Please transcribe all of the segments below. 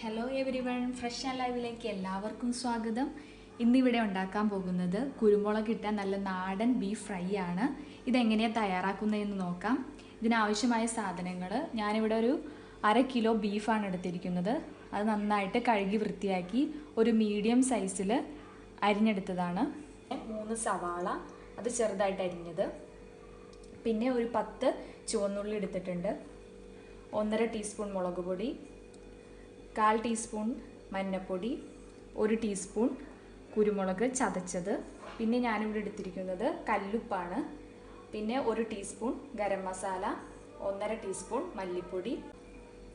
Hello everyone, fresh and ലൈവിലേക്ക് എല്ലാവർക്കും സ്വാഗതം. ഇന്നിവിടെ ഉണ്ടാക്കാൻ പോകുന്നത് കുരുമുളക് ഇട്ട നല്ല നാടൻ ബീഫ് ഫ്രൈ ആണ്. ഇതെങ്ങനെയാണ് തയ്യാറാക്കുന്നതെന്ന് നോക്കാം. ഇതിനാവശ്യമായ സാധനങ്ങൾ, ഞാനിവിടെ ഒരു 1/2 കിലോ ബീഫാണ് എടുത്തിരിക്കുന്നത്. അത് നന്നായിട്ട് കഴുകി വൃത്തിയാക്കി ഒരു മീഡിയം സൈസിൽ അരിഞ്ഞെടുത്തതാണ്. 3 സവാള, അത് ചെറുതായിട്ട് അരിഞ്ഞത്. പിന്നെ ഒരു 10 ചുവന്നുള്ളി എടുത്തിട്ടുണ്ട്. 1.5 ടീസ്പൂൺ മുളക് പൊടി, 1/4 ടീസ്പൂൺ മഞ്ഞൾപ്പൊടി, 1 ടീസ്പൂൺ കുരുമുളക് ചതച്ചത്. പിന്നെ ഞാനിവിടെ എടുത്തിരിക്കുന്നത് കല്ലുപ്പാണ്. പിന്നെ 1 ടീസ്പൂൺ ഗരം മസാല, 1.5 ടീസ്പൂൺ മല്ലിപ്പൊടി,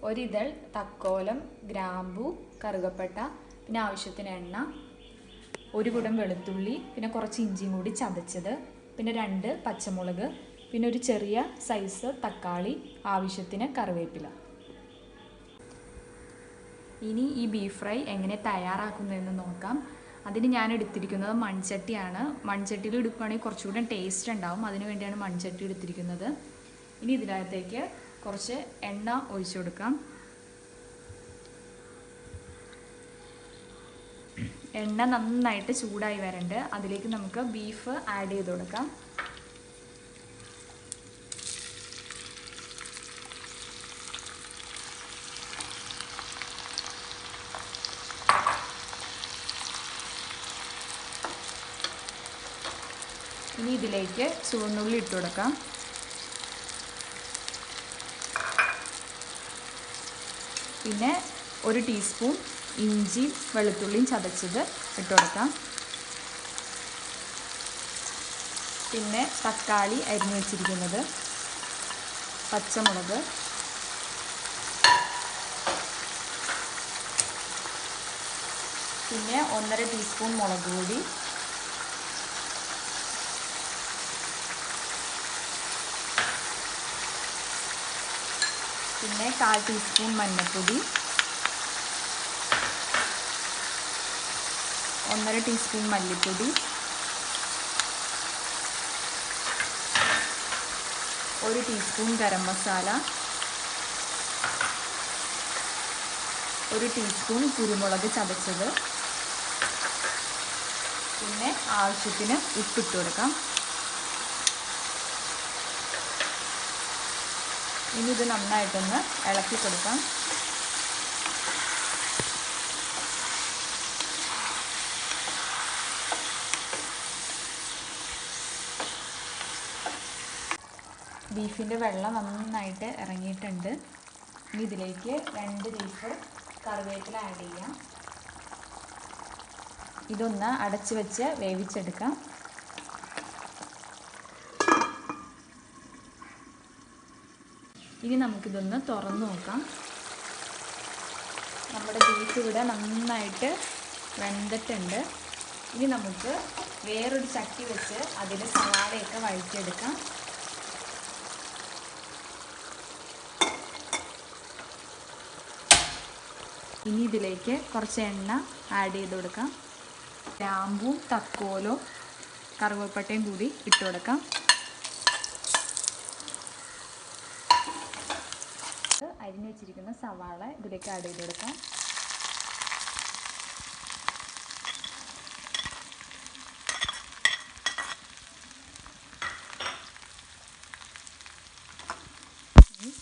ഒരിതൾ തക്കോലം, ഗ്രാമ്പു, കറുകപ്പട്ട, പിന്നെ ആവശ്യത്തിന് എണ്ണ, 1 കുടം വെളുത്തുള്ളി, പിന്നെ കുറച്ച് ഇഞ്ചിയും കൂടി ചതച്ചത്, പിന്നെ 2 പച്ചമുളക്, പിന്നെ ഒരു ചെറിയ സൈസ് തക്കാളി, ആവശ്യത്തിന് കറിവേപ്പില. ഇനി ഈ ബീഫ് ഫ്രൈ എങ്ങനെ തയ്യാറാക്കുന്നതെന്ന് നോക്കാം. അതിന് ഞാൻ എടുത്തിരിക്കുന്നത് മൺചട്ടിയാണ്. മൺചട്ടിയിൽ എടുക്കുകയാണെങ്കിൽ കുറച്ചുകൂടെ ടേസ്റ്റ് ഉണ്ടാവും, അതിനു വേണ്ടിയാണ് മൺചട്ടി എടുത്തിരിക്കുന്നത്. ഇനി ഇതിനകത്തേക്ക് കുറച്ച് എണ്ണ ഒഴിച്ചു കൊടുക്കാം. എണ്ണ നന്നായിട്ട് ചൂടായി വരണ്ട്. അതിലേക്ക് നമുക്ക് ബീഫ് ആഡ് ചെയ്ത് കൊടുക്കാം. ഇനി ഇതിലേക്ക് ചുവന്നുള്ളി ഇട്ട് കൊടുക്കാം. പിന്നെ 1 ടീസ്പൂൺ ഇഞ്ചി വെളുത്തുള്ളിയും ചതച്ചത് ഇട്ട് കൊടുക്കാം. പിന്നെ തക്കാളി അരിഞ്ഞു വെച്ചിരിക്കുന്നത്, പച്ചമുളക്, പിന്നെ 1.5 ടീസ്പൂൺ മുളക് പൊടി, പിന്നെ 1/4 ടീസ്പൂൺ മഞ്ഞൾപ്പൊടി, 1.5 ടീസ്പൂൺ മല്ലിപ്പൊടി, 1 ടീസ്പൂൺ ഗരം മസാല, 1 ടീസ്പൂൺ കുരുമുളക് ചതച്ചത്, പിന്നെ ആവശ്യത്തിന് ഉപ്പിട്ട് കൊടുക്കാം. ഇനി ഇത് നന്നായിട്ടൊന്ന് ഇളക്കി കൊടുക്കാം. ബീഫിൻ്റെ വെള്ളം നന്നായിട്ട് ഇറങ്ങിയിട്ടുണ്ട്. ഇനി ഇതിലേക്ക് 2 ലീഫ് കറിവേപ്പില ആഡ് ചെയ്യാം. ഇതൊന്ന് അടച്ചു വെച്ച് വേവിച്ചെടുക്കാം. ഇനി നമുക്കിതൊന്ന് തുറന്നു നോക്കാം. നമ്മുടെ ബീഫ് ഇവിടെ നന്നായിട്ട് വെന്തിട്ടുണ്ട്. ഇനി നമുക്ക് വേറൊരു ചട്ടി വെച്ച് അതിൽ സവാളയൊക്കെ വഴറ്റിയെടുക്കാം. ഇനി ഇതിലേക്ക് കുറച്ച് എണ്ണ ആഡ് ചെയ്ത് കൊടുക്കാം. ഗ്രാമ്പും തക്കോലവും കറുവപ്പട്ടയും കൂടി ഇട്ട് കൊടുക്കാം. അരിഞ്ഞു വെച്ചിരിക്കുന്ന സവാള ഇതിലേക്ക് ആഡ് ചെയ്ത് കൊടുക്കാം.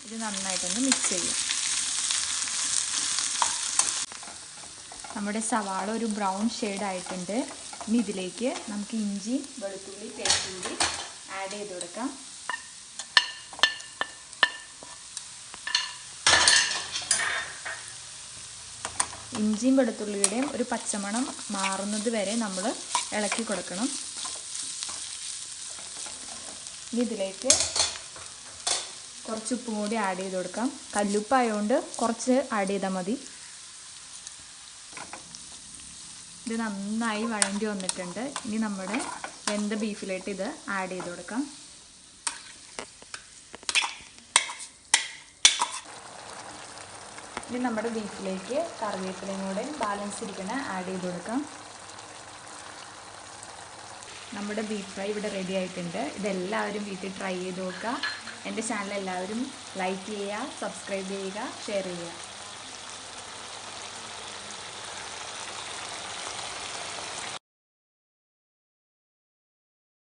ഇത് നന്നായിട്ടൊന്ന് മിക്സ് ചെയ്യാം. നമ്മുടെ സവാള ഒരു ബ്രൗൺ ഷെയ്ഡ് ആയിട്ടുണ്ട്. ഇനി ഇതിലേക്ക് നമുക്ക് ഇഞ്ചി വെളുത്തുള്ളി പേസ്റ്റ് കൂടി ആഡ് ചെയ്ത് കൊടുക്കാം. ഇഞ്ചിയും വെളുത്തുള്ളിയുടെയും ഒരു പച്ചമണം മാറുന്നത് വരെ നമ്മൾ ഇളക്കി കൊടുക്കണം. ഇനി ഇതിലേക്ക് കുറച്ച് ഉപ്പും കൂടി ആഡ് ചെയ്ത് കൊടുക്കാം. കല്ലുപ്പായതുകൊണ്ട് കുറച്ച് ആഡ് ചെയ്താൽ മതി. ഇത് നന്നായി വഴണ്ടി വന്നിട്ടുണ്ട്. ഇനി നമ്മുടെ വെന്ത ബീഫിലേക്ക് ഇത് ആഡ് ചെയ്ത് കൊടുക്കാം. ഇനി നമ്മുടെ ബീഫിലേക്ക് കറിവേപ്പിലയും കൂടെ ബാലൻസ് ഇരിക്കണ ആഡ് ചെയ്ത് കൊടുക്കാം. നമ്മുടെ ബീഫ് ഫ്രൈ ഇവിടെ റെഡി ആയിട്ടുണ്ട്. ഇതെല്ലാവരും വീട്ടിൽ ട്രൈ ചെയ്ത് നോക്കുക. എൻ്റെ ചാനൽ എല്ലാവരും ലൈക്ക് ചെയ്യുക, സബ്സ്ക്രൈബ് ചെയ്യുക, ഷെയർ ചെയ്യുക.